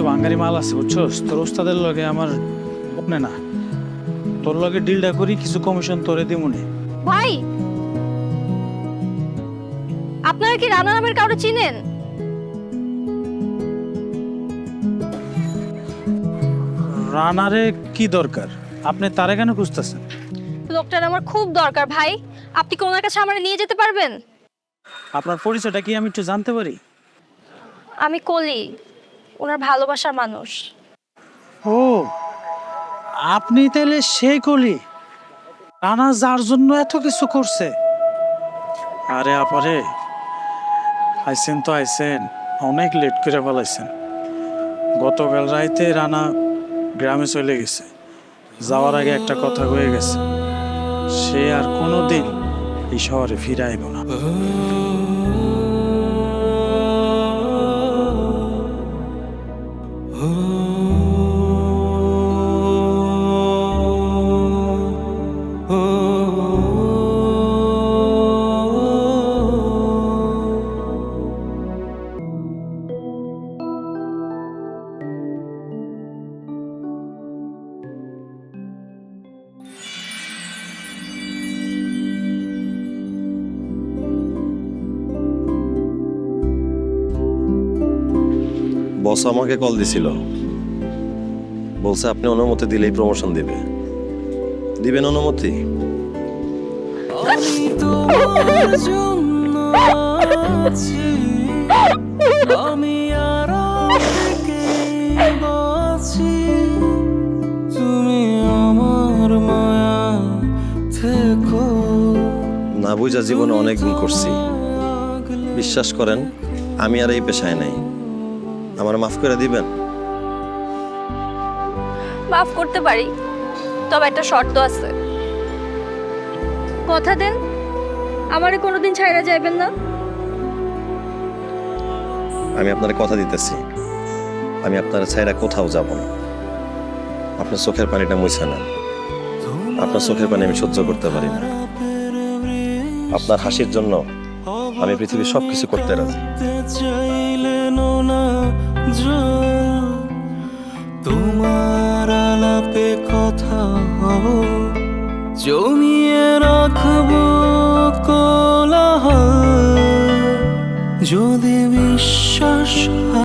বাঙালি মাল আছে বুঝছস, তোর ওস্তাদের লগে আমার মনে না, তোর লগে ডিলটা করি, কিছু কমিশন তোরে দিমুনে। ভাই, আপনারা কি রানা নামের কাউকে চিনেন? রানারে কি দরকার? আপনি তারে কেন খুঁজতেছেন? লোকটার আমার খুব দরকার ভাই, আপনি কি ওনার কাছে আমার নিয়ে যেতে পারবেন? আপনার পরিচয়টা কি আমি একটু জানতে পারি? আমি কলি, ওনার ভালোবাসার মানুষ। ও, আপনি তাহলে সেই কলি, রানা যার জন্য এত কিছু করছে। আরে আপারে, আইসেন তো আইসেন, অনেক লেট করে ফেলাইছেন। গতকাল রাইতে রানা গ্রামে চলে গেছে, যাওয়ার আগে একটা কথা হয়ে গেছে, সে আর কোনোদিন এই শহরে ফিরে আইব না। বস আমাকে কল দিছিল, বলছে আপনি অনুমতি দিলেই প্রমোশন দিবে। দিবেন অনুমতি? আমি তোমার জন্য আছি, আমি আর থেকে বাঁচি, তুমি আমার মায়া থেকো। না বুঝা জীবনে অনেক ভুল করছি, বিশ্বাস করেন আমি আর এই পেশায় নাই। আমার মাফ করে দিবেন? মাফ করতে পারি, তবে একটা শর্ত আছে। কথা দেন আমারে কোনোদিন ছাইড়া যাইবেন না। আমি আপনার কথা দিতেছি, আমি আপনার ছাইরা কোথাও যাব না। আপনার চোখের পানিটা মুছে নেন, আপনার চোখের পানি আমি সহ্য করতে পারি না। আপনার হাসির জন্য আমি পৃথিবীর সবকিছু করতে রাজি। চাইলেন না জল, তোমার আলাপে কথা হব, জমিয়ে রাখবো কোলাহল, যদি বিশ্বাস